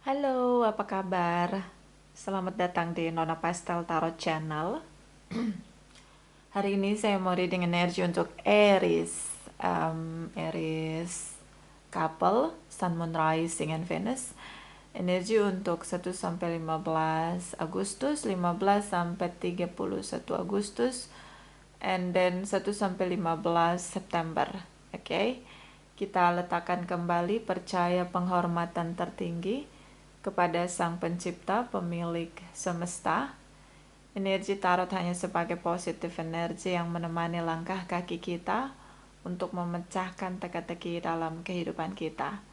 Halo, apa kabar? Selamat datang di Nona Pastel Tarot Channel. Hari ini saya mau reading energi untuk Aries. Aries couple, Sun, Moon, Rising, and Venus. Energi untuk 1 sampai 15 Agustus, 15 sampai 31 Agustus, and then 1 sampai 15 September. Oke. Kita letakkan kembali percaya penghormatan tertinggi kepada Sang Pencipta, pemilik semesta. Energi tarot hanya sebagai positif energi yang menemani langkah kaki kita untuk memecahkan teka-teki dalam kehidupan kita.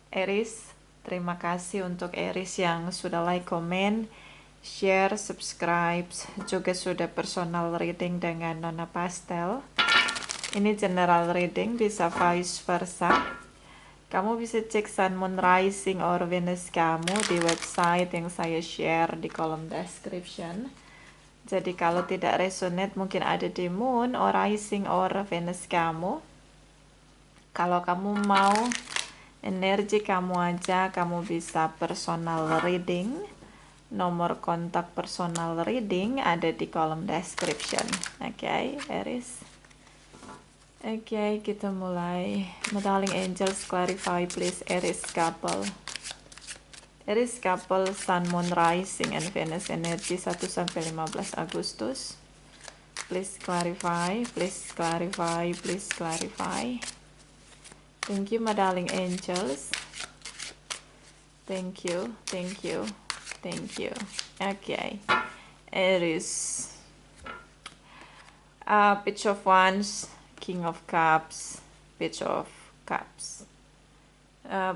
Aries, terima kasih untuk Aries yang sudah like, komen, share, subscribe, juga sudah personal reading dengan Nona Pastel. Ini general reading, bisa vice versa. Kamu bisa cek Sun, Moon, Rising, or Venus kamu di website yang saya share di kolom description. Jadi kalau tidak resonate mungkin ada di Moon, or Rising, or Venus kamu. Kalau kamu mau energi kamu aja, kamu bisa personal reading. Nomor kontak personal reading ada di kolom description. Oke, Aries. Oke, kita mulai. My darling angels, clarify please Aries couple. Aries couple, Sun, Moon, Rising, and Venus energy 1 sampai 15 Agustus. Please clarify, please clarify, please clarify. Thank you, my darling angels. Thank you, thank you, thank you. Okay, Aries. Page of Wands, King of Cups, Page of Cups.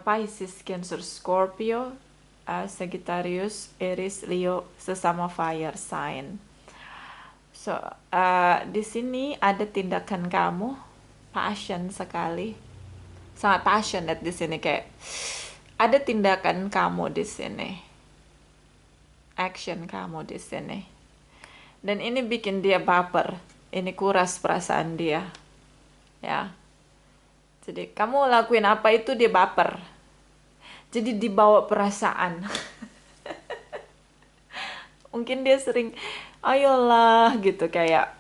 Pisces, Cancer, Scorpio, Sagittarius, Aries, Leo, sesama fire sign. So, di sini ada tindakan kamu, passion sekali, sangat passionate di sini, kayak ada tindakan kamu di sini, action kamu di sini, dan ini bikin dia baper, ini kuras perasaan dia, ya. Jadi kamu lakuin apa itu dia baper, jadi dibawa perasaan. Mungkin dia sering ayolah gitu, kayak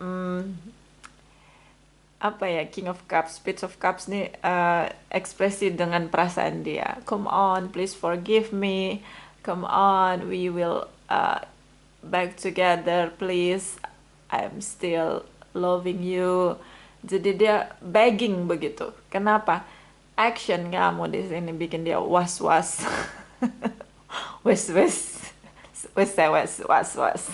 apa ya, King of Cups, Page of Cups nih, ekspresi dengan perasaan dia. Come on, please forgive me. Come on, we will back together, please. I'm still loving you. Jadi dia begging begitu. Kenapa? Action kamu di sini bikin dia was-was. Wes-wes. Wes-wes, was-was.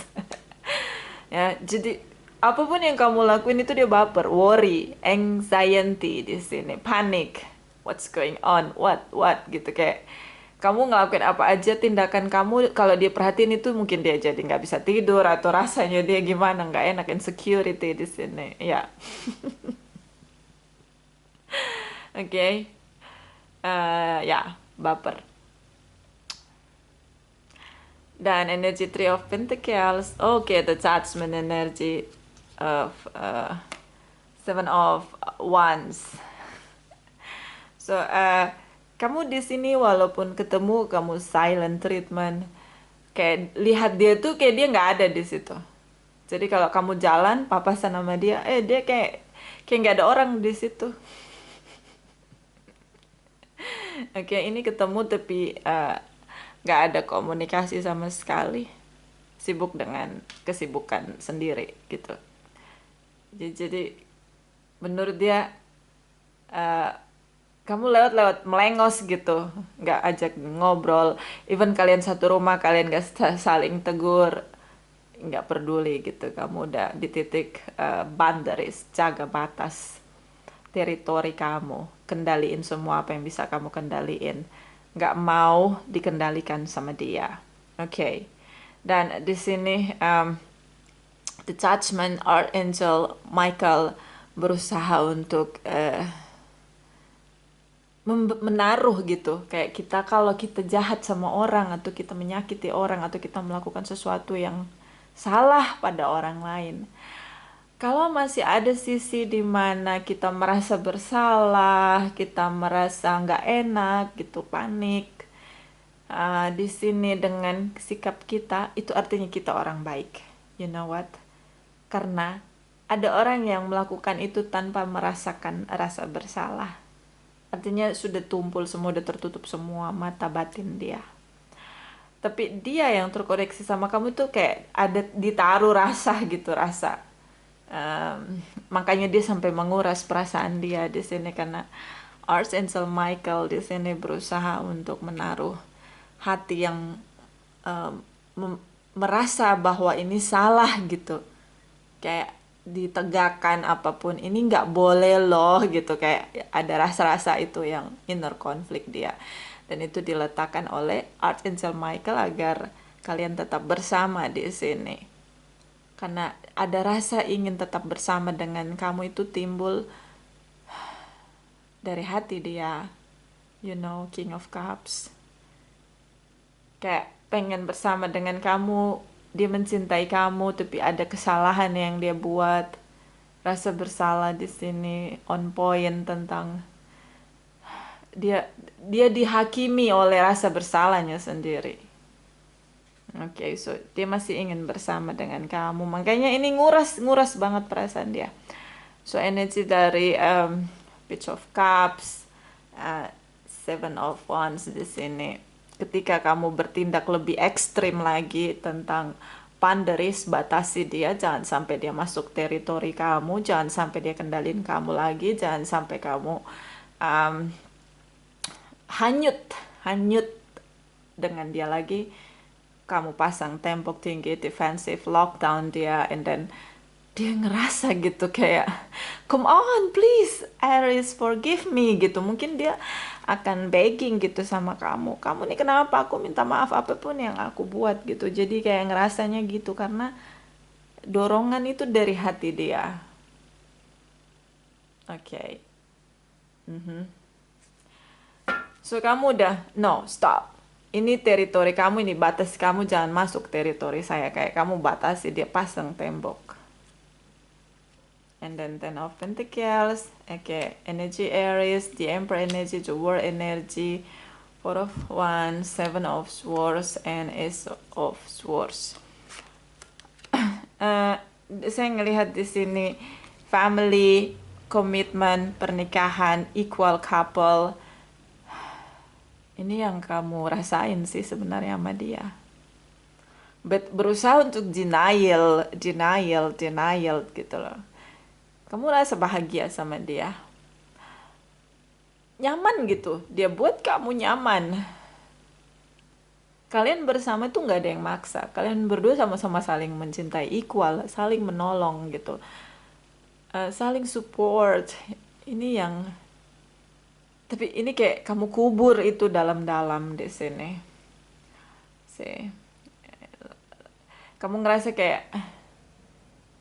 Ya, jadi apapun yang kamu lakuin itu dia baper, worry, anxiety di sini, panic, what's going on, what gitu, kayak kamu ngelakuin apa aja, tindakan kamu kalau dia perhatiin itu mungkin dia jadi nggak bisa tidur atau rasanya dia gimana, nggak enak, insecurity di sini, ya. Oke. Ya, baper. Dan energi Three of Pentacles, oke, the Judgment energy of Seven of Wands. So, kamu di sini walaupun ketemu kamu silent treatment, kayak lihat dia tuh kayak dia nggak ada di situ. Jadi kalau kamu jalan papasan sama dia, dia kayak nggak ada orang di situ. Oke, ini ketemu tapi nggak ada komunikasi sama sekali, sibuk dengan kesibukan sendiri gitu. Jadi menurut dia kamu lewat melengos gitu, nggak ajak ngobrol, even kalian satu rumah kalian nggak saling tegur, nggak peduli gitu. Kamu udah di titik boundaries, jaga batas teritori kamu, kendaliin semua apa yang bisa kamu kendaliin, nggak mau dikendalikan sama dia. Oke. Dan di sini the Judgment Archangel Michael berusaha untuk menaruh gitu, kayak kita kalau kita jahat sama orang atau kita menyakiti orang atau kita melakukan sesuatu yang salah pada orang lain, kalau masih ada sisi di mana kita merasa bersalah, kita merasa nggak enak gitu, panik, Di sini dengan sikap kita, itu artinya kita orang baik. You know what? Karena ada orang yang melakukan itu tanpa merasakan rasa bersalah. Artinya sudah tumpul semua, sudah tertutup semua mata batin dia. Tapi dia yang terkoreksi sama kamu tuh kayak ada ditaruh rasa gitu, rasa. Makanya dia sampai menguras perasaan dia di sini karena Archangel Michael di sini berusaha untuk menaruh hati yang um, merasa bahwa ini salah gitu, kayak ditegakkan apapun ini nggak boleh loh gitu, kayak ada rasa-rasa itu yang inner conflict dia, dan itu diletakkan oleh Archangel Michael agar kalian tetap bersama di sini, karena ada rasa ingin tetap bersama dengan kamu itu timbul dari hati dia, King of Cups, kayak pengen bersama dengan kamu, dia mencintai kamu tapi ada kesalahan yang dia buat, rasa bersalah di sini on point tentang dia dihakimi oleh rasa bersalahnya sendiri. Oke, so dia masih ingin bersama dengan kamu, makanya ini nguras banget perasaan dia. So energi dari Page of Cups, Seven of Wands di sini. Ketika kamu bertindak lebih ekstrim lagi tentang boundaries, batasi dia, jangan sampai dia masuk teritori kamu, jangan sampai dia kendalin kamu lagi, jangan sampai kamu hanyut dengan dia lagi. Kamu pasang tembok tinggi, defensive, lockdown dia, and then dia ngerasa gitu kayak, come on please Aries, forgive me gitu. Mungkin dia akan begging gitu sama kamu nih kenapa, aku minta maaf apapun yang aku buat gitu. Jadi kayak ngerasanya gitu karena dorongan itu dari hati dia. Oke. So kamu udah, no, stop. Ini teritori kamu, ini batas kamu, jangan masuk teritori saya. Kayak kamu batasi dia, pasang tembok. And then Ten of Pentacles, okay, energy Aries, the Emperor energy, the War energy, Four of Wands, Seven of Swords, and Ace of Swords. Saya ngelihat di sini family, komitmen, pernikahan, equal couple. Ini yang kamu rasain sih sebenarnya sama dia. But berusaha untuk denial gitu loh. Kamu rasa bahagia sama dia. Nyaman gitu. Dia buat kamu nyaman. Kalian bersama tuh nggak ada yang maksa. Kalian berdua sama-sama saling mencintai, equal, saling menolong gitu. Saling support. Ini yang... Tapi ini kayak kamu kubur itu dalam-dalam di sini. Kamu ngerasa kayak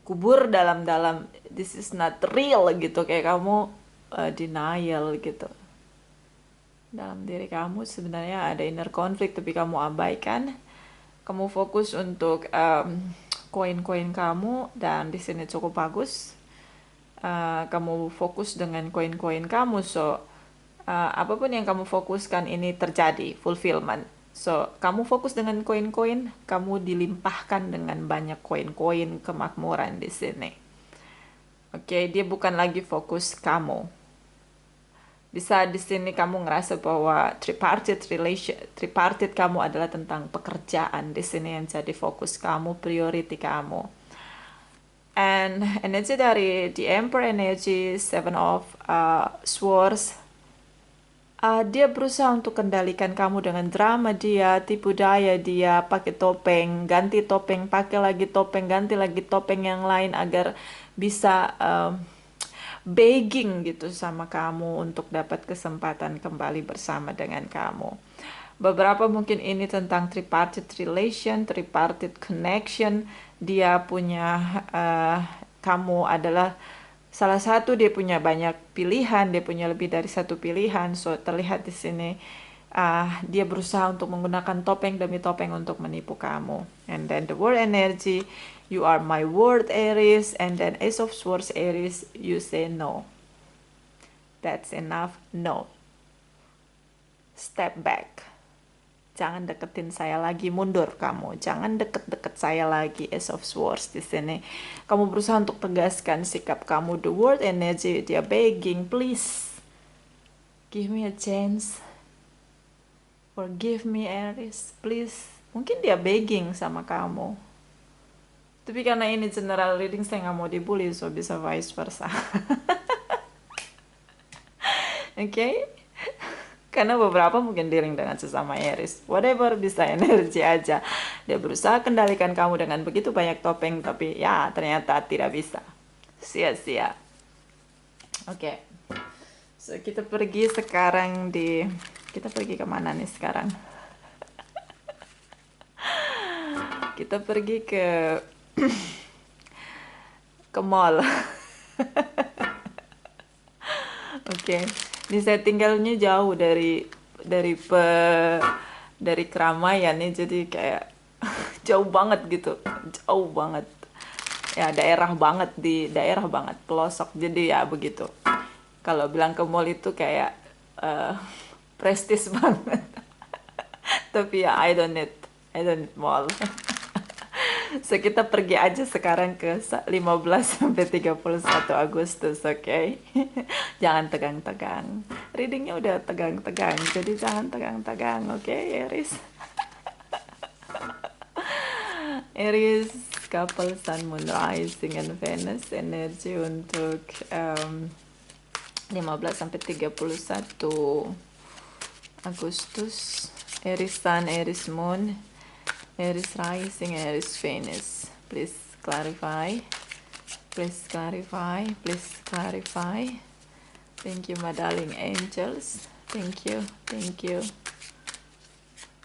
kubur dalam-dalam, this is not real gitu, kayak kamu denial gitu. Dalam diri kamu sebenarnya ada inner conflict tapi kamu abaikan. Kamu fokus untuk koin-koin kamu dan di sini cukup bagus. Kamu fokus dengan koin-koin kamu, so apapun yang kamu fokuskan ini terjadi fulfillment. So kamu fokus dengan koin-koin, kamu dilimpahkan dengan banyak koin-koin kemakmuran di sini. Oke, dia bukan lagi fokus kamu. Bisa di sini kamu ngerasa bahwa tripartite kamu adalah tentang pekerjaan di sini yang jadi fokus kamu, priority kamu. And energi dari the Emperor energy, Seven of Swords, dia berusaha untuk kendalikan kamu dengan drama dia, tipu daya dia, pakai topeng, ganti topeng, pakai lagi topeng, ganti lagi topeng yang lain agar bisa begging gitu sama kamu untuk dapat kesempatan kembali bersama dengan kamu. Beberapa mungkin ini tentang tripartite relation, tripartite connection. Dia punya, kamu adalah salah satu, dia punya banyak pilihan, dia punya lebih dari satu pilihan. So terlihat di sini dia berusaha untuk menggunakan topeng demi topeng untuk menipu kamu. And then the World energy, you are my world Aries, and then Ace of Swords Aries, you say no. That's enough, no. Step back. Jangan deketin saya lagi, mundur kamu. Jangan deket-deket saya lagi, Ace of Swords di sini. Kamu berusaha untuk tegaskan sikap kamu. The World energy, dia begging, please give me a chance. Forgive me, Aries, please. Mungkin dia begging sama kamu. Tapi karena ini general reading, saya nggak mau dibully, so bisa vice versa. Oke? Karena beberapa mungkin dealing dengan sesama Aries. Whatever, bisa energi aja. Dia berusaha kendalikan kamu dengan begitu banyak topeng, tapi ya ternyata tidak bisa. Sia-sia. Oke. So, kita pergi sekarang kita pergi kemana nih sekarang? Kita pergi ke mall. Oke. Ini saya tinggalnya jauh dari keramaian nih, jadi kayak jauh banget gitu. Jauh banget. Ya, daerah banget, pelosok. Jadi ya begitu. Kalau bilang ke mall itu kayak prestis banget. Tapi ya I don't need mall. So kita pergi aja sekarang ke 15 sampai 31 Agustus, oke? Jangan tegang-tegang. Readingnya udah tegang-tegang, jadi jangan tegang-tegang, oke, Aries? Aries, couple Sun, Moon, Rising, and Venus, energi untuk 15 sampai 31 Agustus. Aries Sun, Aries Moon, Aries Rising, Aries Venus. Please clarify. Please clarify. Please clarify. Thank you, my darling angels. Thank you. Thank you.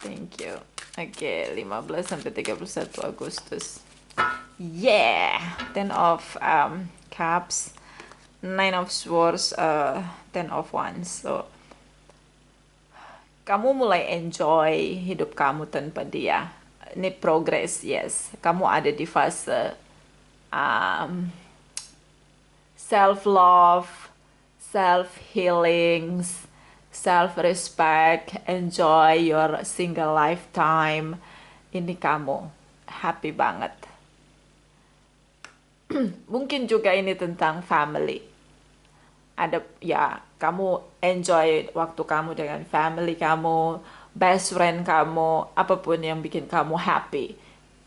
Thank you. Oke, 15 sampai 31 Agustus. Yeah! 10 of Cups, 9 of Swords, 10 of Wands. So, kamu mulai enjoy hidup kamu tanpa dia. Ini progress, yes. Kamu ada di fase self-love, self-healings, self-respect, enjoy your single lifetime. Ini kamu happy banget. Mungkin juga ini tentang family. Ada ya, kamu enjoy waktu kamu dengan family kamu, best friend kamu, apapun yang bikin kamu happy.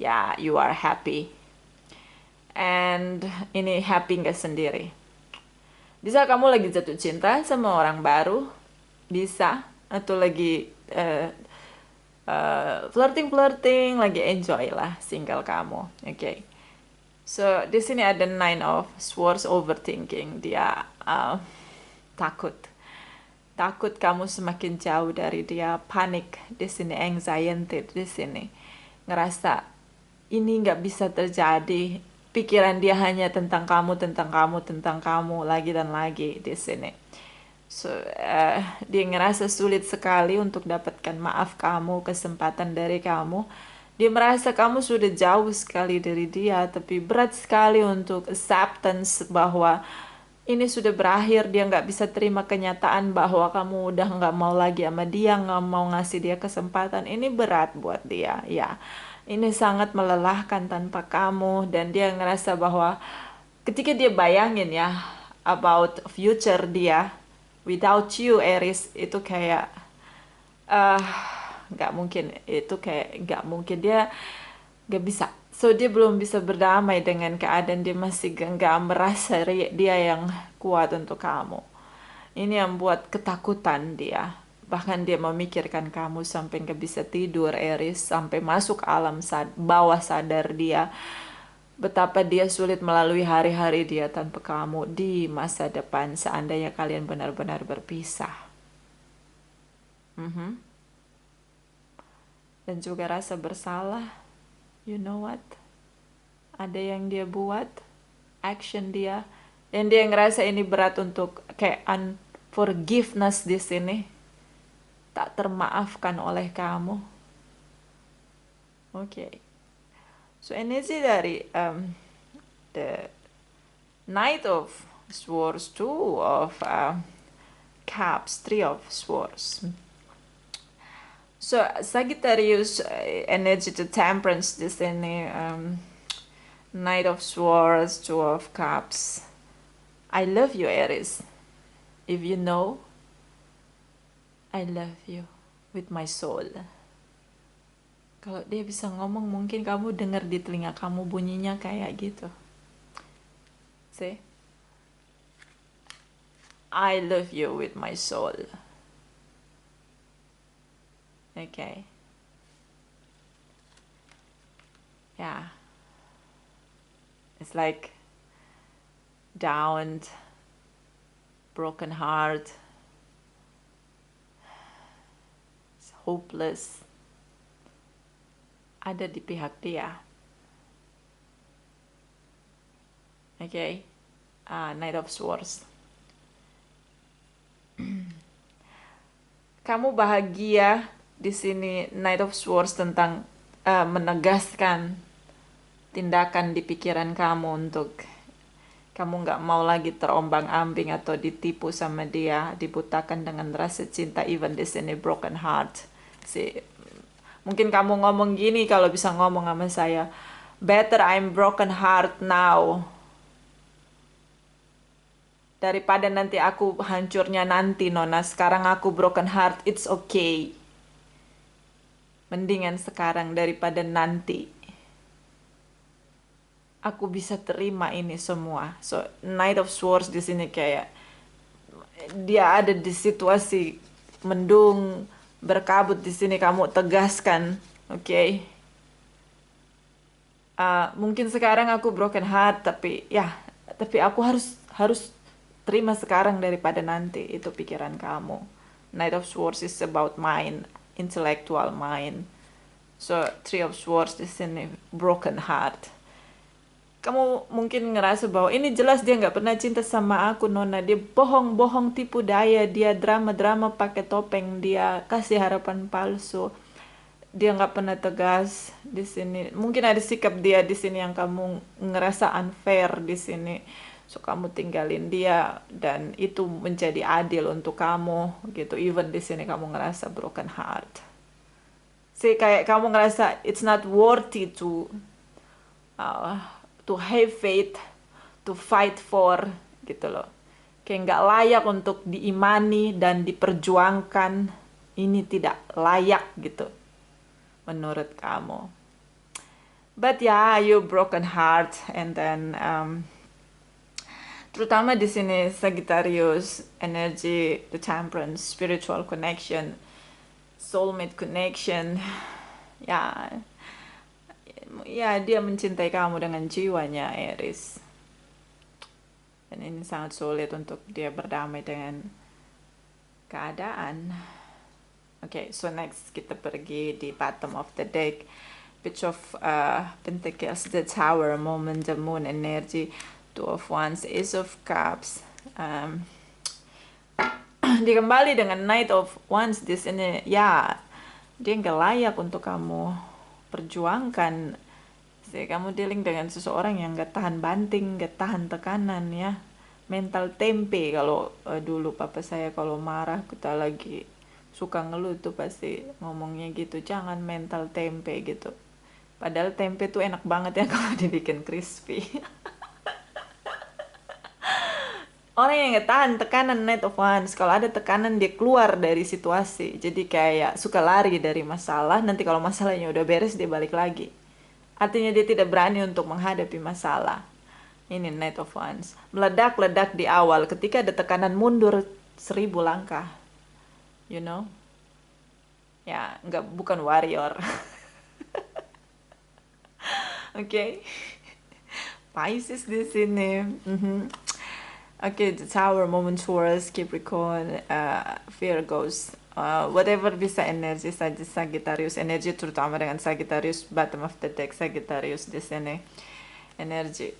Ya, you are happy. And ini happy nggak sendiri. Bisa kamu lagi jatuh cinta sama orang baru, bisa, atau lagi flirting, lagi enjoy lah single kamu, oke. So di sini ada 9 of Swords, overthinking. Dia takut kamu semakin jauh dari dia, panik di sini, anxiety di sini, ngerasa ini nggak bisa terjadi. Pikiran dia hanya tentang kamu lagi dan lagi di sini. So, dia ngerasa sulit sekali untuk dapatkan maaf kamu, kesempatan dari kamu. Dia merasa kamu sudah jauh sekali dari dia, tapi berat sekali untuk acceptance bahwa ini sudah berakhir. Dia nggak bisa terima kenyataan bahwa kamu udah nggak mau lagi sama dia, nggak mau ngasih dia kesempatan. Ini berat buat dia, ya. Ini sangat melelahkan tanpa kamu, dan dia ngerasa bahwa ketika dia bayangin ya about future dia without you, Aries, itu kayak nggak mungkin. Itu kayak nggak mungkin, dia nggak bisa. So dia belum bisa berdamai dengan keadaan, dia masih nggak merasa dia yang kuat untuk kamu. Ini yang buat ketakutan dia. Bahkan dia memikirkan kamu sampai nggak bisa tidur, Aries, sampai masuk alam bawah sadar dia. Betapa dia sulit melalui hari-hari dia tanpa kamu di masa depan, seandainya kalian benar-benar berpisah. Dan juga rasa bersalah. You know what? Ada yang dia buat, action dia, dan dia ngerasa ini berat untuk kayak unforgiveness di sini. Tak termaafkan oleh kamu. Oke. So energi dari the Knight of Swords, Two of Cups, Three of Swords. So Sagittarius energy to temperance di sini, Knight of Swords, Two of Cups. I love you, Aries. If you know, I love you with my soul. Kalau dia bisa ngomong, mungkin kamu dengar di telinga kamu bunyinya kayak gitu. See? I love you with my soul. Okay. Yeah. It's like down, broken heart, it's hopeless. Ada di pihak dia. Okay. Knight of Swords. Kamu bahagia di sini, Knight of Swords, tentang menegaskan tindakan di pikiran kamu untuk kamu nggak mau lagi terombang-ambing atau ditipu sama dia, dibutakan dengan rasa cinta, even di sini broken heart. Mungkin kamu ngomong gini kalau bisa ngomong sama saya, better I'm broken heart now daripada nanti aku hancurnya nanti, Nona. Sekarang aku broken heart, it's okay. Mendingan sekarang daripada nanti. Aku bisa terima ini semua. So, Knight of Swords di sini kayak dia ada di situasi mendung, berkabut di sini, kamu tegaskan, oke? Okay? Mungkin sekarang aku broken heart, tapi aku harus terima sekarang daripada nanti. Itu pikiran kamu. Knight of Swords is about mind, intellectual mind. So, Three of Swords di sini broken heart. Kamu mungkin ngerasa bahwa ini jelas dia nggak pernah cinta sama aku, Nona. Dia bohong-bohong, tipu daya, dia drama-drama pakai topeng, dia kasih harapan palsu. Dia nggak pernah tegas di sini. Mungkin ada sikap dia di sini yang kamu ngerasa unfair di sini. So kamu tinggalin dia dan itu menjadi adil untuk kamu gitu. Even di sini kamu ngerasa broken heart. Kayak kamu ngerasa it's not worthy to have faith, to fight for, gitu loh. Kayak nggak layak untuk diimani dan diperjuangkan. Ini tidak layak gitu, menurut kamu. But yeah, you broken heart, and then terutama di sini Sagittarius energy, the temperance, spiritual connection, soulmate connection, ya dia mencintai kamu dengan jiwanya, Aries. Dan ini sangat sulit untuk dia berdamai dengan keadaan. Okay, so next kita pergi di bottom of the deck. Page of Pentacles, the Tower, Moment, the Moon energy, Two of Wands, Ace of Cups. Dia kembali dengan Knight of Wands di sini. Ya, dia nggak layak untuk kamu perjuangkan. Kamu dealing dengan seseorang yang gak tahan banting, gak tahan tekanan ya. Mental tempe, kalau dulu papa saya kalau marah kita lagi suka ngeluh tuh pasti ngomongnya gitu, jangan mental tempe gitu. Padahal tempe tuh enak banget ya kalau dibikin crispy. Orang yang gak tahan tekanan, Knight of Wands, kalau ada tekanan dia keluar dari situasi. Jadi kayak suka lari dari masalah, nanti kalau masalahnya udah beres dia balik lagi. Artinya dia tidak berani untuk menghadapi masalah. Ini Knight of Wands. Meledak-ledak di awal. Ketika ada tekanan, mundur 1000 langkah. You know? Ya, bukan warrior. Okay? Pisces di sini. Okay, the Tower, Moment, Taurus, Capricorn, Virgos. Whatever bisa energi saja Sagittarius, energi terutama dengan Sagittarius, bottom of the deck Sagittarius di sini energi.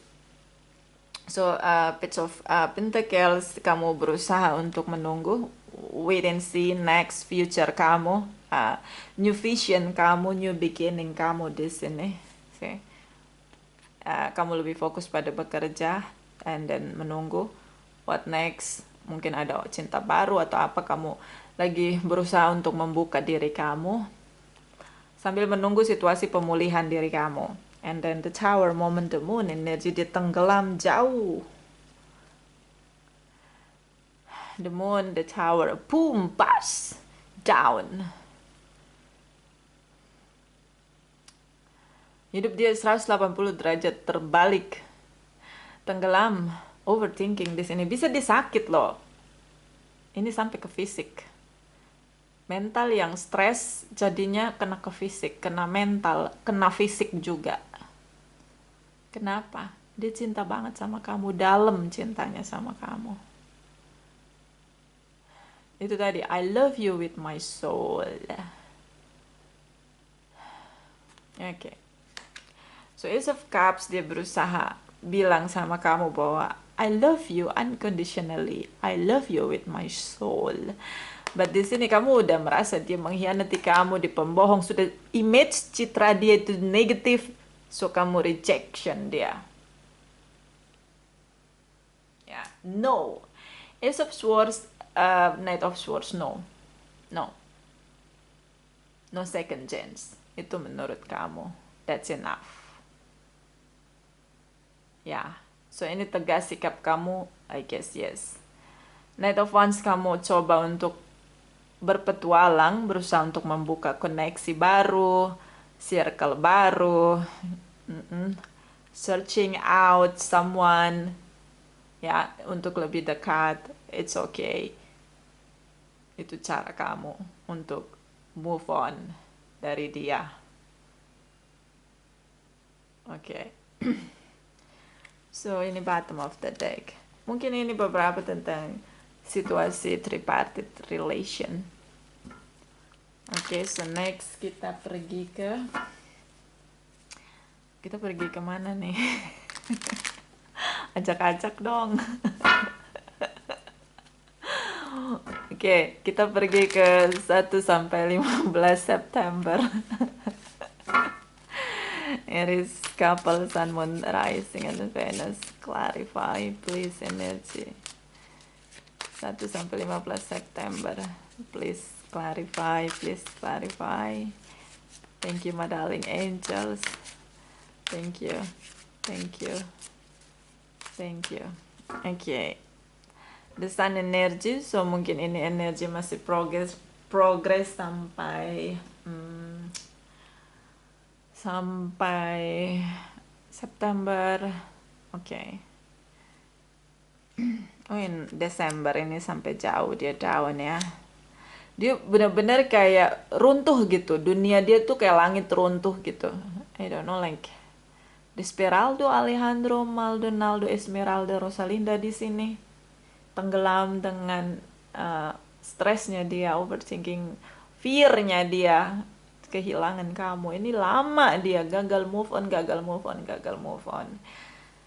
So Page of Pentacles, kamu berusaha untuk menunggu, wait and see, next future kamu, new vision kamu, new beginning kamu di sini. Kamu lebih fokus pada bekerja and then menunggu what next. Mungkin ada cinta baru atau apa, kamu lagi berusaha untuk membuka diri kamu sambil menunggu situasi pemulihan diri kamu. And then the Tower, moment the moon, energi dia tenggelam jauh. The moon, the Tower, boom, pas, down. Hidup dia 180 derajat terbalik. Tenggelam, overthinking di sini bisa disakit loh. Ini sampai ke fisik. Mental yang stres jadinya kena ke fisik, kena mental, kena fisik juga. Kenapa? Dia cinta banget sama kamu, dalam cintanya sama kamu. Itu tadi, I love you with my soul. Oke. So Ace of Cups dia berusaha bilang sama kamu bahwa I love you unconditionally. I love you with my soul. But di sini kamu udah merasa dia mengkhianati kamu, di pembohong, sudah image citra dia itu negatif, so kamu rejection dia. Ya, no. Ace of Swords, Knight of Swords, no. No. No second chance. Itu menurut kamu. That's enough. Ya, so ini tegas sikap kamu, I guess yes. Knight of Wands, kamu coba untuk berpetualang, berusaha untuk membuka koneksi baru, circle baru, searching out someone, ya, untuk lebih dekat. It's okay. Itu cara kamu untuk move on dari dia. Oke. So, ini bottom of the deck. Mungkin ini beberapa tentang situasi tripartite relation. Oke, so next kita pergi ke mana nih? Ajak-ajak dong. Oke, kita pergi ke 1 sampai 15 September. Aries couple, Sun, Moon, Rising, and Venus. Clarify, please, energy. 1 sampai 15 September. Please clarify, please clarify. Thank you, my darling angels. Thank you, thank you, thank you. Okay. The Sun energy, so mungkin ini energi masih progress sampai sampai September. Oke. Oh, in Desember ini sampai jauh dia down ya. Dia benar-benar kayak runtuh gitu. Dunia dia tuh kayak langit runtuh gitu. I don't know, like Desperaldo, Alejandro, Maldonado, Esmeralda, Rosalinda di sini tenggelam dengan stresnya dia, overthinking, fear-nya dia, kehilangan kamu. Ini lama dia gagal move on.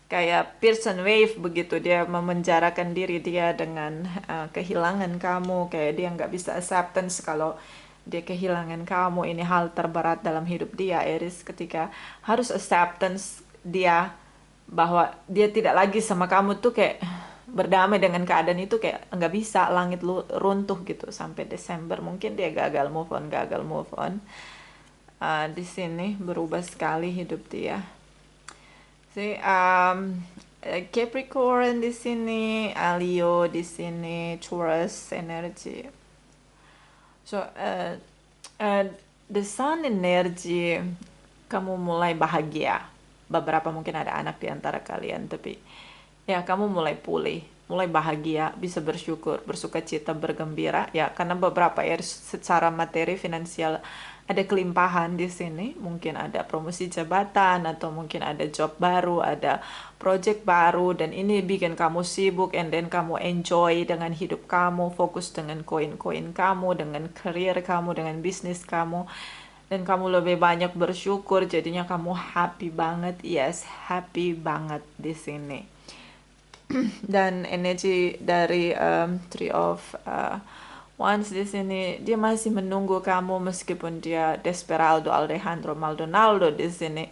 Kayak Pearson Wave begitu, dia memenjarakan diri dia dengan kehilangan kamu. Kayak dia nggak bisa acceptance kalau dia kehilangan kamu. Ini hal terberat dalam hidup dia, Aries, ketika harus acceptance dia bahwa dia tidak lagi sama kamu tuh, kayak berdamai dengan keadaan itu, kayak nggak bisa, langit lu runtuh gitu sampai Desember. Mungkin dia gagal move on. Di sini berubah sekali hidup dia. Capricorn di sini, Leo di sini, Taurus energy. So the Sun energy, kamu mulai bahagia. Beberapa mungkin ada anak di antara kalian, tapi ya kamu mulai pulih, mulai bahagia, bisa bersyukur, bersuka cita, bergembira ya, karena beberapa ya secara materi finansial ada kelimpahan di sini. Mungkin ada promosi jabatan, atau mungkin ada job baru, ada project baru, dan ini bikin kamu sibuk, and then kamu enjoy dengan hidup kamu, fokus dengan koin-koin kamu, dengan career kamu, dengan bisnis kamu, dan kamu lebih banyak bersyukur, jadinya kamu happy banget. Yes, happy banget di sini. Dan energi dari Three of Wands di sini, dia masih menunggu kamu meskipun dia Desperaldo, Alejandro, Maldonado di sini.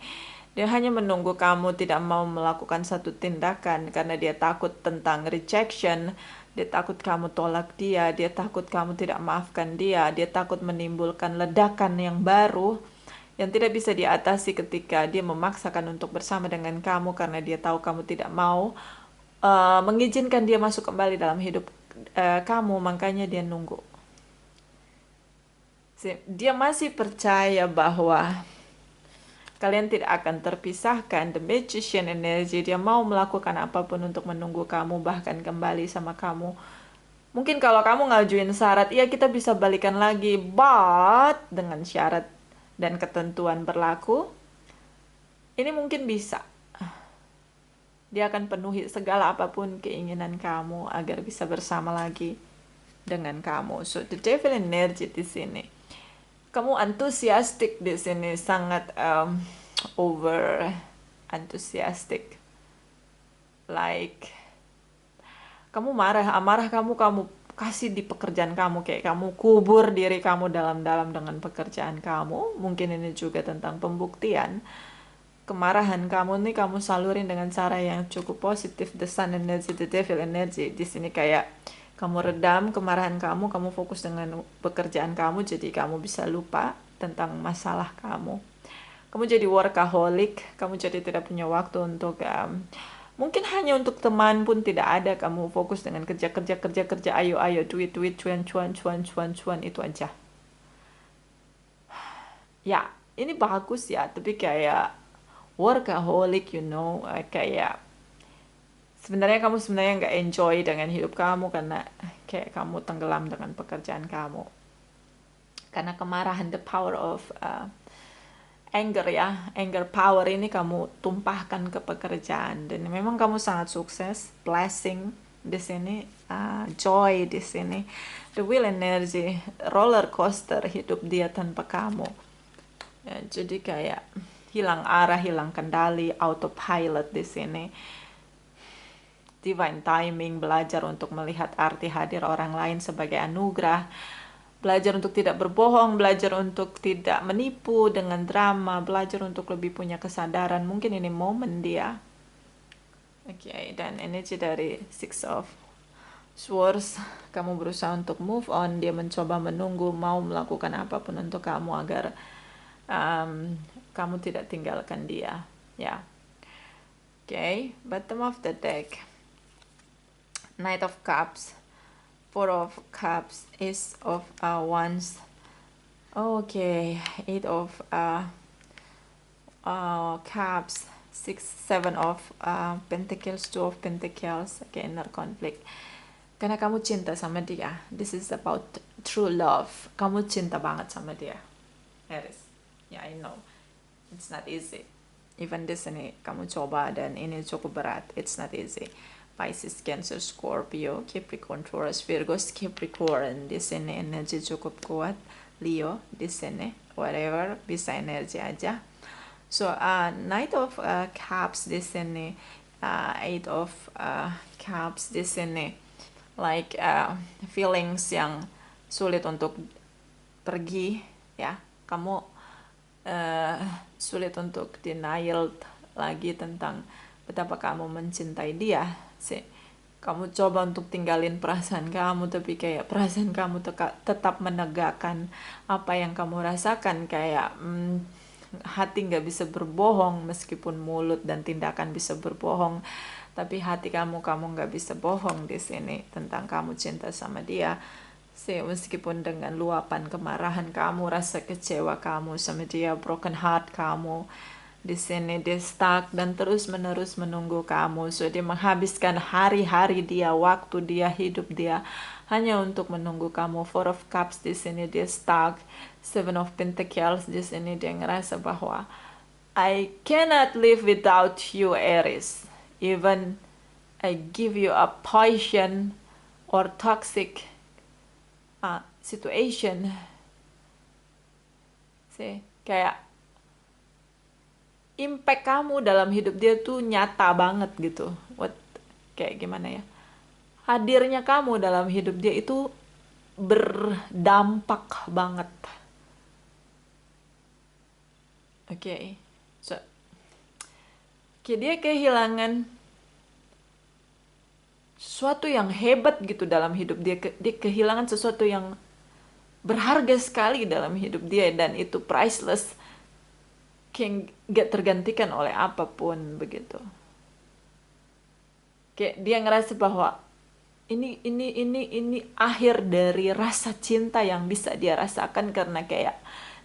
Dia hanya menunggu kamu tidak mau melakukan satu tindakan karena dia takut tentang rejection, Dia takut kamu tolak dia, dia takut kamu tidak maafkan dia, dia takut menimbulkan ledakan yang baru yang tidak bisa diatasi ketika dia memaksakan untuk bersama dengan kamu karena dia tahu kamu tidak mau mengizinkan dia masuk kembali dalam hidup kamu, makanya dia nunggu. Dia masih percaya bahwa kalian tidak akan terpisahkan. The Magician energy, dia mau melakukan apapun untuk menunggu kamu, bahkan kembali sama kamu. Mungkin kalau kamu ngajuin syarat, ya kita bisa balikan lagi, but dengan syarat dan ketentuan berlaku, ini mungkin bisa. Dia akan penuhi segala apapun keinginan kamu agar bisa bersama lagi dengan kamu. So the devil energy di sini, kamu antusiastik di sini, sangat over enthusiastic, like kamu amarah kamu kasih di pekerjaan kamu, kayak kamu kubur diri kamu dalam-dalam dengan pekerjaan kamu. Mungkin ini juga tentang pembuktian kemarahan kamu nih, kamu salurin dengan cara yang cukup positif. The sun energy, the devil energy di sini kayak kamu redam kemarahan kamu fokus dengan pekerjaan kamu, jadi kamu bisa lupa tentang masalah kamu. Kamu jadi workaholic, kamu jadi tidak punya waktu untuk mungkin hanya untuk teman pun tidak ada. Kamu fokus dengan kerja, ayo duit, cuan itu aja. Ya, ini bagus ya, tapi kayak workaholic, kayak sebenarnya kamu nggak enjoy dengan hidup kamu karena kayak kamu tenggelam dengan pekerjaan kamu. Karena kemarahan, the power of anger power ini kamu tumpahkan ke pekerjaan, dan memang kamu sangat sukses, blessing di sini, joy di sini. The will energy, roller coaster hidup dia tanpa kamu. Ya, jadi kayak hilang arah, hilang kendali, autopilot di sini. Divine timing, belajar untuk melihat arti hadir orang lain sebagai anugerah, belajar untuk tidak berbohong, belajar untuk tidak menipu dengan drama, belajar untuk lebih punya kesadaran. Mungkin ini momen dia. Oke, dan energi dari Six of Swords, kamu berusaha untuk move on, dia mencoba menunggu, mau melakukan apapun untuk kamu agar kamu tidak tinggalkan dia. Ya. Oke, bottom of the deck, Knight of Cups, Four of Cups, Ace of Wands. Okay, Eight of Cups, Seven of Pentacles, Two of Pentacles. Okay, inner conflict. Karena kamu cinta sama dia. This is about true love. Kamu cinta banget sama dia, Aries. Yeah, I know. It's not easy. Even this ini kamu coba dan ini cukup berat. It's not easy. Pisces, Cancer, Scorpio, Capricorn, Taurus, Virgo, Capricorn. Di sini energi cukup kuat. Leo di sini, whatever, bisa energi aja. So Knight of Cups di sini, Eight of Cups di sini, like feelings yang sulit untuk pergi, ya. Kamu sulit untuk denial lagi tentang betapa kamu mencintai dia sih. Kamu coba untuk tinggalin perasaan kamu, tapi kayak perasaan kamu tetap menegakkan apa yang kamu rasakan. Kayak hati nggak bisa berbohong, meskipun mulut dan tindakan bisa berbohong, tapi hati kamu nggak bisa bohong di sini tentang kamu cinta sama dia. Meskipun dengan luapan kemarahan kamu, rasa kecewa kamu sama dia, broken heart kamu, di sini dia stuck dan terus menerus menunggu kamu. So dia menghabiskan hari-hari dia, waktu dia, hidup dia hanya untuk menunggu kamu. Four of Cups di sini dia stuck. Seven of Pentacles di sini dia ngerasa bahwa I cannot live without you, Aries. Even I give you a poison or toxic situation. Kayak impact kamu dalam hidup dia tuh nyata banget gitu. Kayak gimana ya? Hadirnya kamu dalam hidup dia itu berdampak banget. Oke. So, dia kehilangan sesuatu yang hebat gitu dalam hidup dia. Dia kehilangan sesuatu yang berharga sekali dalam hidup dia, dan itu priceless, kayak gak tergantikan oleh apapun begitu. Kayak dia ngerasa bahwa ini akhir dari rasa cinta yang bisa dia rasakan, karena kayak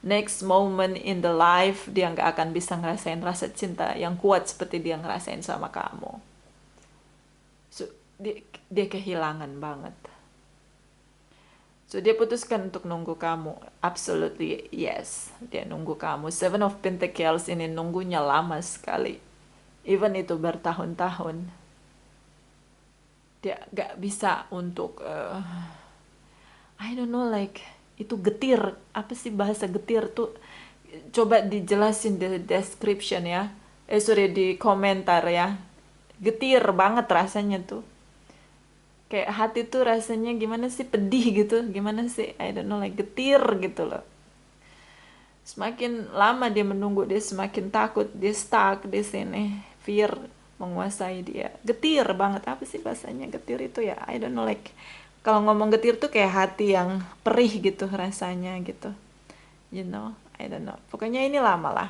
next moment in the life dia nggak akan bisa ngerasain rasa cinta yang kuat seperti dia ngerasain sama kamu. So, dia kehilangan banget. So dia putuskan untuk nunggu kamu. Absolutely yes, dia nunggu kamu. Seven of Pentacles ini nunggunya lama sekali, even itu bertahun-tahun. Dia gak bisa untuk I don't know, like itu getir. Apa sih bahasa getir tuh? Coba dijelasin di description ya. Sorry, di komentar ya. Getir banget rasanya tuh. Kayak hati tuh rasanya gimana sih, pedih gitu. Gimana sih, I don't know, like getir gitu loh. Semakin lama dia menunggu, dia semakin takut, dia stuck di sini. Fear menguasai dia. Getir banget, apa sih bahasanya getir itu ya? I don't know, like kalau ngomong getir tuh kayak hati yang perih gitu rasanya gitu. You know, I don't know. Pokoknya ini lama lah.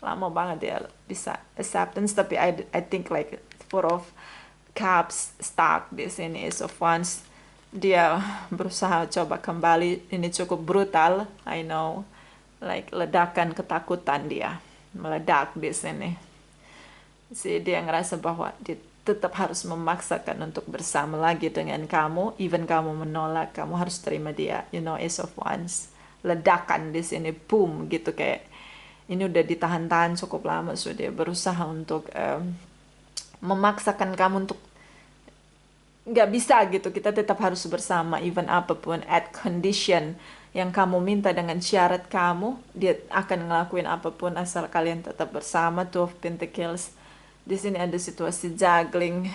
Lama banget dia bisa acceptance, tapi I think like Four of Cups stuck di sini, Ace of Wands. Dia berusaha coba kembali, ini cukup brutal, I know. Like ledakan ketakutan dia meledak di sini. Dia ngerasa bahwa dia tetap harus memaksakan untuk bersama lagi dengan kamu, even kamu menolak, kamu harus terima dia. You know, Ace of Wands, ledakan di sini, boom gitu, kayak ini udah ditahan-tahan cukup lama, so dia berusaha untuk memaksakan kamu untuk nggak bisa gitu, kita tetap harus bersama even apapun, at condition yang kamu minta, dengan syarat kamu, dia akan ngelakuin apapun asal kalian tetap bersama. Two of Pentacles di sini ada situasi juggling,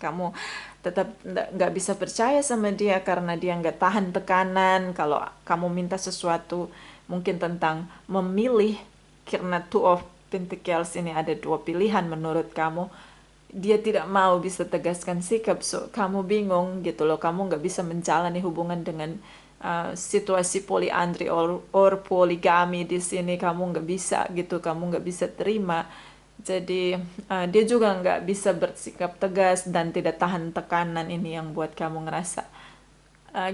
kamu tetap nggak bisa percaya sama dia karena dia nggak tahan tekanan. Kalau kamu minta sesuatu mungkin tentang memilih, karena Two of Pentacles ini ada dua pilihan menurut kamu, dia tidak mau bisa tegaskan sikap, so kamu bingung gitu loh. Kamu nggak bisa menjalani hubungan dengan situasi poliandri or poligami di sini. Kamu nggak bisa gitu, kamu nggak bisa terima. Jadi dia juga nggak bisa bersikap tegas dan tidak tahan tekanan. Ini yang buat kamu ngerasa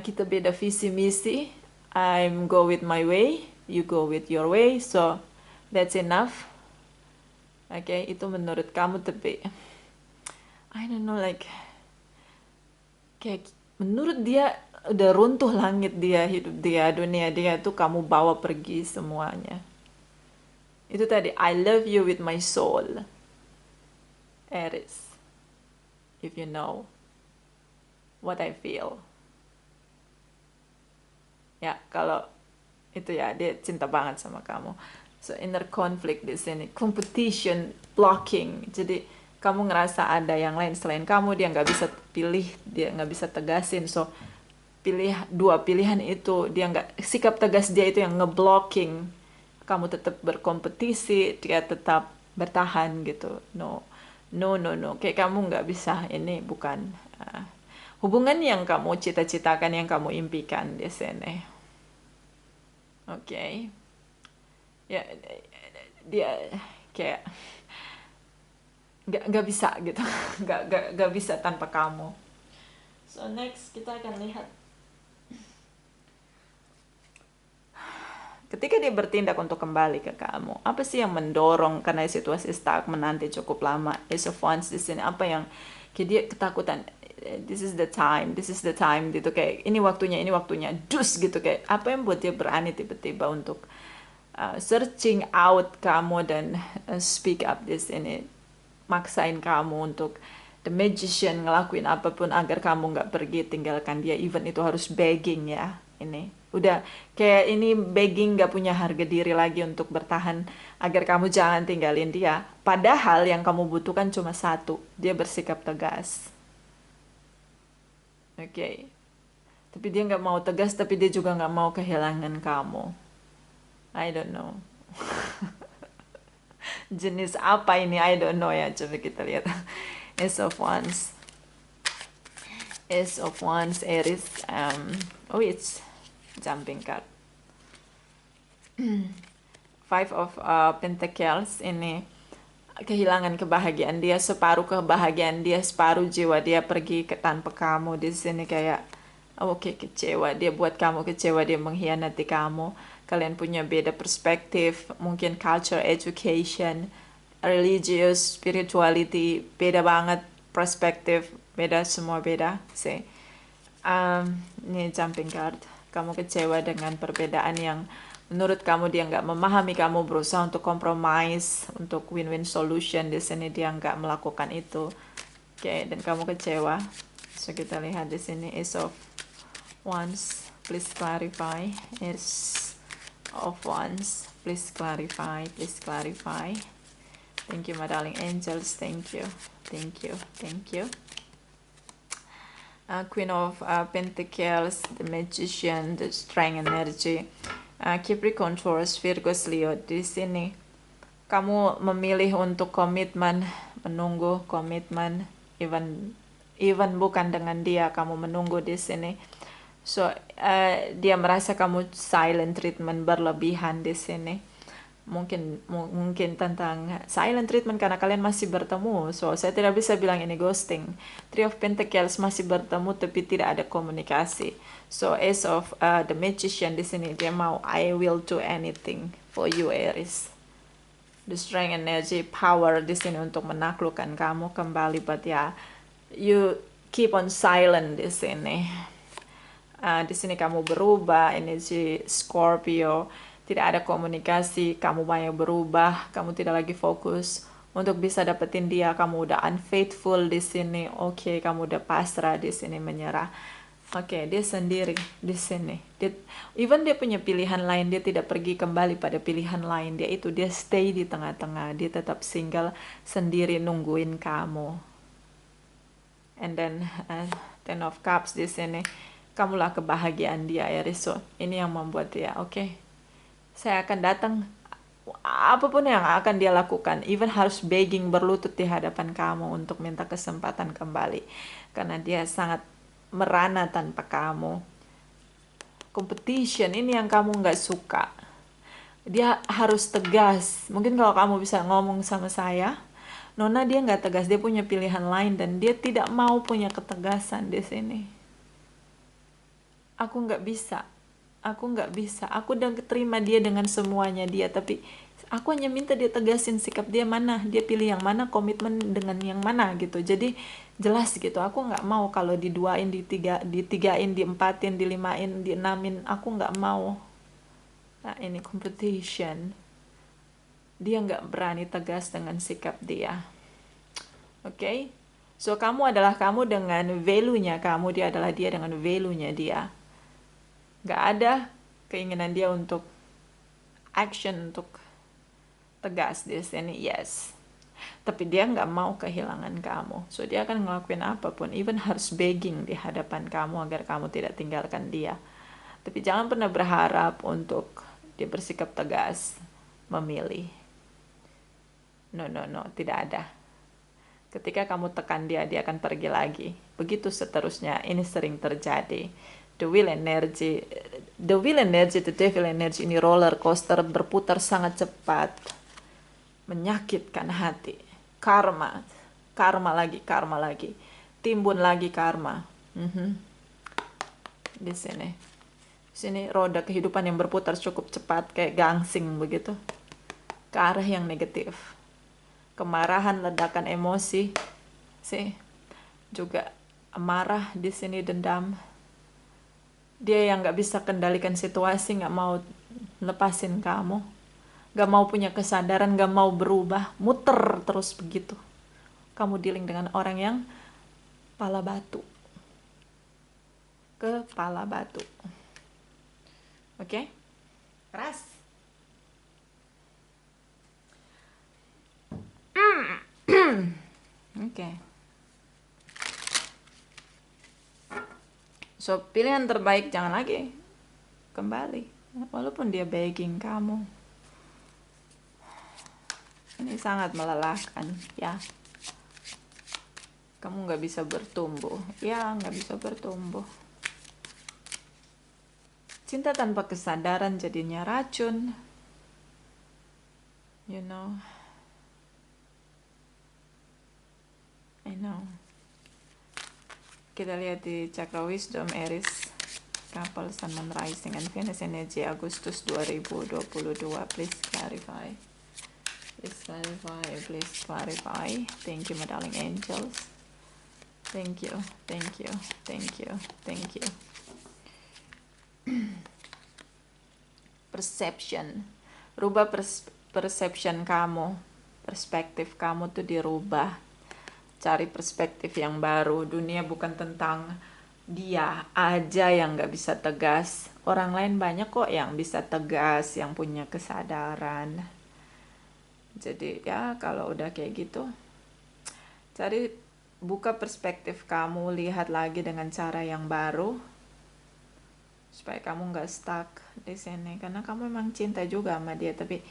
kita beda visi misi. I'm go with my way, you go with your way, so that's enough. Oke, itu menurut kamu, tapi I don't know, like kayak menurut dia udah runtuh langit dia, hidup dia, dunia dia tuh kamu bawa pergi semuanya. Itu tadi, I love you with my soul, Aries, if you know what I feel. Ya, kalau itu ya, dia cinta banget sama kamu. So inner conflict di sini, competition, blocking. Jadi kamu ngerasa ada yang lain selain kamu, dia nggak bisa pilih, dia nggak bisa tegasin. So pilih dua pilihan itu, dia nggak, sikap tegas dia itu yang ngeblocking. Kamu tetap berkompetisi, dia tetap bertahan gitu. No, no, no, no. Kayak kamu nggak bisa, ini bukan hubungan yang kamu cita-citakan, yang kamu impikan di sini. Oke. Ya, dia kayak nggak bisa gitu. nggak bisa tanpa kamu. So next kita akan lihat ketika dia bertindak untuk kembali ke kamu, apa sih yang mendorong, karena situasi stuck menanti cukup lama. Ace of Wands di sini, apa yang kayak dia ketakutan, this is the time gitu, kayak ini waktunya dus gitu, kayak apa yang buat dia berani tiba-tiba untuk searching out kamu dan speak up di sini, maksain kamu untuk the magician, ngelakuin apapun agar kamu nggak pergi tinggalkan dia, even itu harus begging ya. Ini udah kayak ini begging, nggak punya harga diri lagi untuk bertahan agar kamu jangan tinggalin dia, padahal yang kamu butuhkan cuma satu, dia bersikap tegas. Oke. Tapi dia nggak mau tegas, tapi dia juga nggak mau kehilangan kamu. I don't know. Jenis apa ini, I don't know ya. Coba kita lihat. Ace of Wands. Ace of Wands, Aries. Oh, it's jumping card. Five of Pentacles ini kehilangan kebahagiaan dia, separuh kebahagiaan dia, separuh jiwa dia pergi tanpa kamu. Di sini kayak oke, kecewa, dia buat kamu kecewa, dia mengkhianati kamu. Kalian punya beda perspektif, mungkin culture, education, religious, spirituality, beda banget perspektif, beda, semua beda sih. Ini jumping card. Kamu kecewa dengan perbedaan yang menurut kamu dia nggak memahami kamu, berusaha untuk compromise, untuk win-win solution. Di sini dia nggak melakukan itu. Oke, dan kamu kecewa. So kita lihat di sini Ace of Wands. Please clarify. Ace of Wands. Please clarify. Please clarify. Thank you, my darling angels. Thank you. Thank you. Thank you. Queen of Pentacles, the Magician, the Strength energy. Capricorn, Taurus, Virgo, Leo. Di sini kamu memilih untuk komitmen, menunggu komitmen, even bukan dengan dia, kamu menunggu di sini. So dia merasa kamu silent treatment berlebihan di sini. Mungkin tentang silent treatment karena kalian masih bertemu. So saya tidak bisa bilang ini ghosting. Three of Pentacles, masih bertemu tapi tidak ada komunikasi. So Ace of the Magician di sini dia mau, I will do anything for you, Aries. The Strength energy, power di sini untuk menaklukkan kamu kembali, but ya you keep on silent di sini. Di sini kamu berubah, energi Scorpio, tidak ada komunikasi, kamu banyak berubah, kamu tidak lagi fokus untuk bisa dapetin dia, kamu udah unfaithful di sini. Oke, kamu udah pasrah di sini, menyerah. Oke, dia sendiri di sini. Even dia punya pilihan lain, dia tidak pergi kembali pada pilihan lain. Dia stay di tengah-tengah, dia tetap single, sendiri nungguin kamu. And then Ten of Cups di sini. Kamulah kebahagiaan dia, Aries. So, ini yang membuat dia, oke, saya akan datang, apapun yang akan dia lakukan, even harus begging, berlutut di hadapan kamu untuk minta kesempatan kembali, karena dia sangat merana tanpa kamu. Competition, ini yang kamu nggak suka. Dia harus tegas. Mungkin kalau kamu bisa ngomong sama saya, Nona, dia nggak tegas, dia punya pilihan lain dan dia tidak mau punya ketegasan di sini. Aku nggak bisa, aku udah terima dia dengan semuanya dia, tapi aku hanya minta dia tegasin sikap dia, mana dia pilih yang mana, komitmen dengan yang mana gitu. Jadi jelas gitu, aku nggak mau kalau diduain, ditigain, diempatin, dilimain, dienamin, aku nggak mau. Nah ini competition, dia nggak berani tegas dengan sikap dia. Oke? So kamu adalah kamu dengan value-nya kamu, dia adalah dia dengan value-nya dia. Gak ada keinginan dia untuk action, untuk tegas di sini, yes. Tapi dia nggak mau kehilangan kamu. So dia akan ngelakuin apapun, even harus begging di hadapan kamu agar kamu tidak tinggalkan dia. Tapi jangan pernah berharap untuk dia bersikap tegas, memilih. No, tidak ada. Ketika kamu tekan dia, dia akan pergi lagi. Begitu seterusnya, ini sering terjadi. The will energy, the devil energy ini roller coaster, berputar sangat cepat, menyakitkan hati. Karma lagi, timbun lagi karma. Di sini roda kehidupan yang berputar cukup cepat, kayak gangsing begitu, ke arah yang negatif. Kemarahan, ledakan emosi, sih, juga marah di sini, dendam. Dia yang gak bisa kendalikan situasi, gak mau lepasin kamu, gak mau punya kesadaran, gak mau berubah, muter terus begitu. Kamu dealing dengan orang yang kepala batu. Oke? Keras. Oke. So, pilihan terbaik, jangan lagi kembali. Walaupun dia begging kamu. Ini sangat melelahkan, ya. kamu nggak bisa bertumbuh. Ya, nggak bisa bertumbuh. Cinta tanpa kesadaran jadinya racun. You know. I know. Kita lihat di Chakra Wisdom Aries, Couple, Sun, Moon, Rising, and Venus energi Agustus 2022. Please clarify. Please clarify. Please clarify. Thank you, my darling angels. Thank you. Thank you. Thank you. Thank you. Perception. Rubah perception kamu. Perspektif kamu tuh dirubah. Cari perspektif yang baru. Dunia bukan tentang dia aja yang gak bisa tegas. Orang lain banyak kok yang bisa tegas, yang punya kesadaran. Jadi ya kalau udah kayak gitu, buka perspektif kamu, lihat lagi dengan cara yang baru, supaya kamu gak stuck di sini. Karena kamu memang cinta juga sama dia, tapi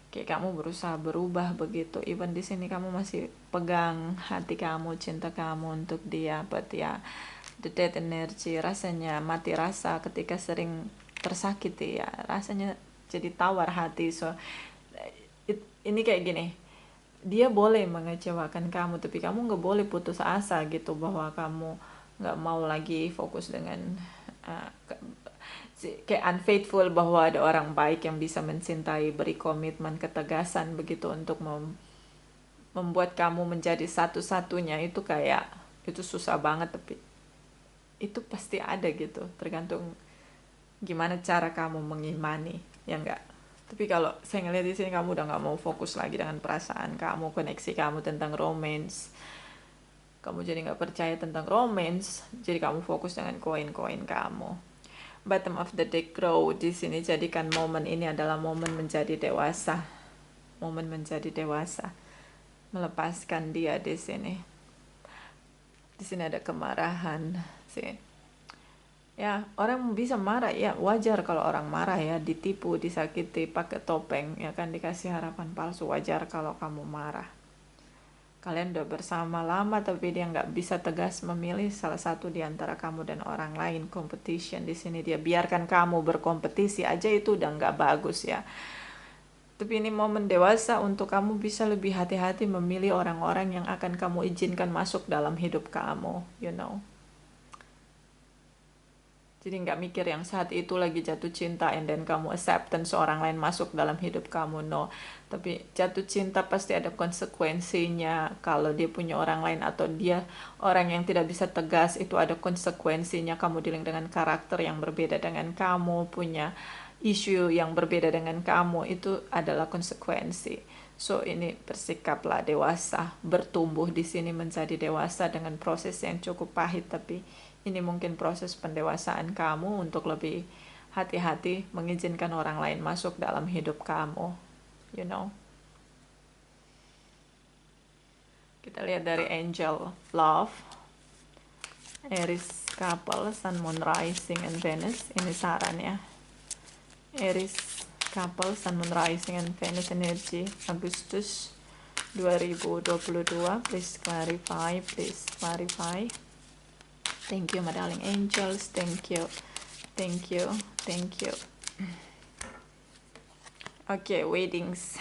kayak kamu berusaha berubah begitu. Even di sini kamu masih pegang hati kamu, cinta kamu untuk dia. But ya, the death energy, rasanya mati rasa ketika sering tersakiti ya. Rasanya jadi tawar hati. So, ini kayak gini. Dia boleh mengecewakan kamu, tapi kamu gak boleh putus asa gitu bahwa kamu gak mau lagi fokus dengan kayak unfaithful, bahwa ada orang baik yang bisa mencintai, beri komitmen, ketegasan begitu untuk membuat kamu menjadi satu-satunya. Itu kayak, itu susah banget, tapi itu pasti ada gitu, tergantung gimana cara kamu mengimani, ya enggak. Tapi kalau saya ngeliat di sini kamu udah gak mau fokus lagi dengan perasaan kamu, koneksi kamu tentang romance. Kamu jadi gak percaya tentang romance, jadi kamu fokus dengan koin-koin kamu. Bottom of the deck, grow. Di sini jadikan momen ini adalah momen menjadi dewasa. Momen menjadi dewasa. Melepaskan dia di sini. Di sini ada kemarahan sih. Ya, orang bisa marah ya, wajar kalau orang marah ya, ditipu, disakiti, pakai topeng, ya kan, dikasih harapan palsu, wajar kalau kamu marah. Kalian udah bersama lama tapi dia nggak bisa tegas memilih salah satu di antara kamu dan orang lain. Competition di sini, dia biarkan kamu berkompetisi aja itu udah nggak bagus ya. Tapi ini momen dewasa untuk kamu bisa lebih hati-hati memilih orang-orang yang akan kamu izinkan masuk dalam hidup kamu, you know. Jadi nggak mikir yang saat itu lagi jatuh cinta and then kamu acceptance seorang lain masuk dalam hidup kamu, no. Tapi jatuh cinta pasti ada konsekuensinya. Kalau dia punya orang lain atau dia orang yang tidak bisa tegas, itu ada konsekuensinya. Kamu dealing dengan karakter yang berbeda dengan kamu, punya isu yang berbeda dengan kamu, itu adalah konsekuensi. So ini bersikaplah dewasa, bertumbuh di sini menjadi dewasa dengan proses yang cukup pahit, tapi ini mungkin proses pendewasaan kamu untuk lebih hati-hati mengizinkan orang lain masuk dalam hidup kamu, you know. Kita lihat dari Angel Love, Aries Couple, Sun, Moon, Rising, and Venus. Ini saran ya. Aries Couple, Sun, Moon, Rising, and Venus energy Agustus 2022. Please clarify, please clarify. Thank you, my darling angels. Thank you. Thank you. Thank you. Okay, weddings.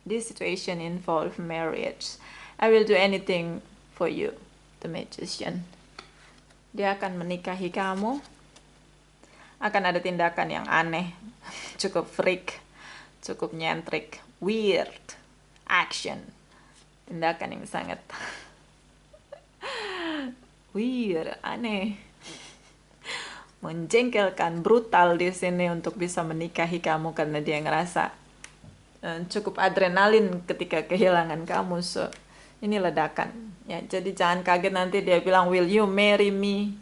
This situation involves marriage. I will do anything for you, the magician. Dia akan menikahi kamu. Akan ada tindakan yang aneh, cukup freak, cukup nyentrik, weird, action. Tindakan yang sangat weird, aneh, menjengkelkan, brutal di sini untuk bisa menikahi kamu karena dia ngerasa cukup adrenalin ketika kehilangan kamu. So ini ledakan ya, jadi jangan kaget nanti dia bilang will you marry me.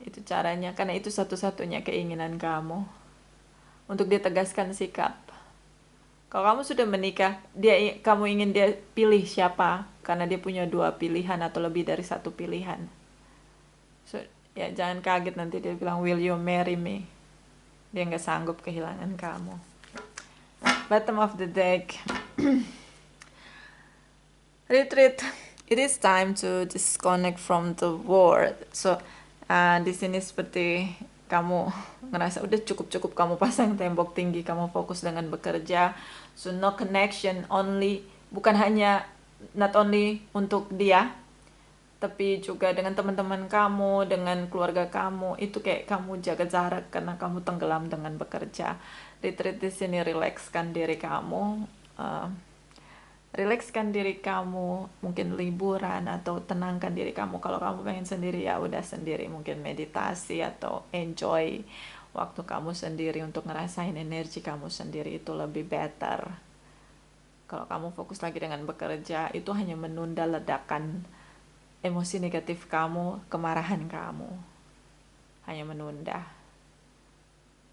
Itu caranya, karena itu satu-satunya keinginan kamu untuk dia tegaskan sikap. Kalau kamu sudah menikah, kamu ingin dia pilih siapa, karena dia punya dua pilihan atau lebih dari satu pilihan. So, ya jangan kaget nanti dia bilang will you marry me. Dia nggak sanggup kehilangan kamu. Bottom of the deck. Retreat it is time to disconnect from the world. So di sini seperti kamu ngerasa udah cukup kamu pasang tembok tinggi, kamu fokus dengan bekerja. So no connection, only bukan hanya not only untuk dia, tapi juga dengan teman-teman kamu, dengan keluarga kamu. Itu kayak kamu jaga jarak karena kamu tenggelam dengan bekerja. Retreat di sini rilekskan diri kamu. Rilekskan diri kamu, mungkin liburan atau tenangkan diri kamu. Kalau kamu pengen sendiri ya udah sendiri, mungkin meditasi atau enjoy waktu kamu sendiri untuk ngerasain energi kamu sendiri, itu lebih better. Kalau kamu fokus lagi dengan bekerja, itu hanya menunda ledakan emosi negatif kamu, kemarahan kamu, hanya menunda.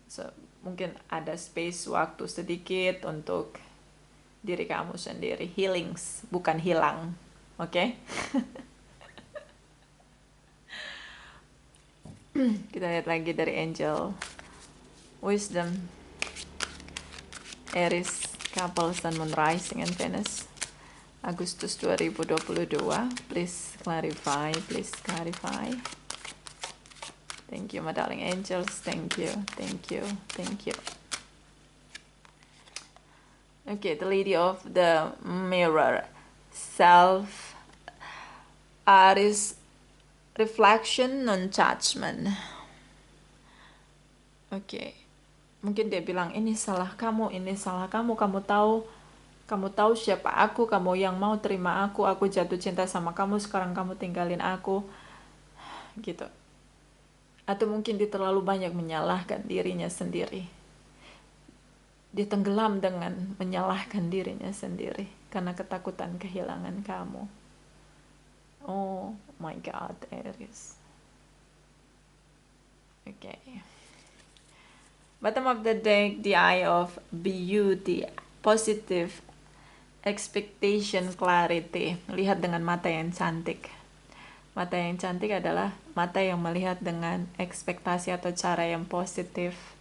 So, mungkin ada space waktu sedikit untuk diri kamu sendiri, healings, bukan hilang, oke? Kita lihat lagi dari angel wisdom, Aries, couple, sun, moon, rising, and Venus, Agustus 2022. Please clarify, please clarify. Thank you, my darling angels. Thank you, thank you, thank you. Okay, the lady of the mirror, self, Aries, reflection, non-judgment. Okay, mungkin dia bilang ini salah kamu, kamu tahu siapa aku, kamu yang mau terima aku jatuh cinta sama kamu, sekarang kamu tinggalin aku, gitu. Atau mungkin dia terlalu banyak menyalahkan dirinya sendiri. Dia tenggelam dengan menyalahkan dirinya sendiri karena ketakutan kehilangan kamu. Oh my God, Aries. Okay. Bottom of the deck, the eye of beauty, positive expectation, clarity. Lihat dengan mata yang cantik. Mata yang cantik adalah mata yang melihat dengan ekspektasi atau cara yang positif.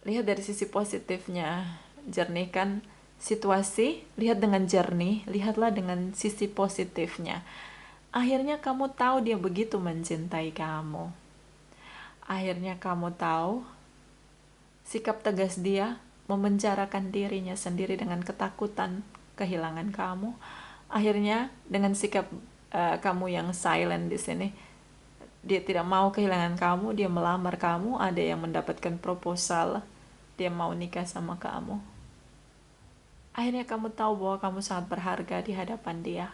Lihat dari sisi positifnya, jernihkan situasi, lihat dengan jernih, lihatlah dengan sisi positifnya. Akhirnya kamu tahu dia begitu mencintai kamu. Akhirnya kamu tahu sikap tegas dia memenjarakan dirinya sendiri dengan ketakutan kehilangan kamu. Akhirnya dengan sikap kamu yang silent di sini, dia tidak mau kehilangan kamu, dia melamar kamu, ada yang mendapatkan proposal, dia mau nikah sama kamu. Akhirnya kamu tahu bahwa kamu sangat berharga di hadapan dia.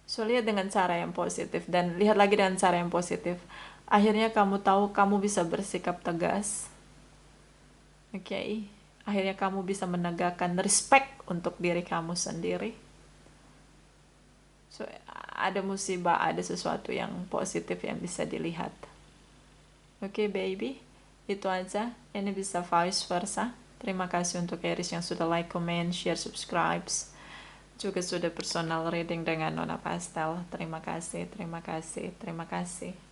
So, lihat dengan cara yang positif dan lihat lagi dengan cara yang positif. Akhirnya kamu tahu kamu bisa bersikap tegas. Okay. Akhirnya kamu bisa menegakkan respect untuk diri kamu sendiri. So, ada musibah, ada sesuatu yang positif yang bisa dilihat. Okay, baby. Itu aja. Ini bisa vice versa. Terima kasih untuk Aries yang sudah like, comment, share, subscribe. Juga sudah personal reading dengan Nona Pastel. Terima kasih, terima kasih, terima kasih.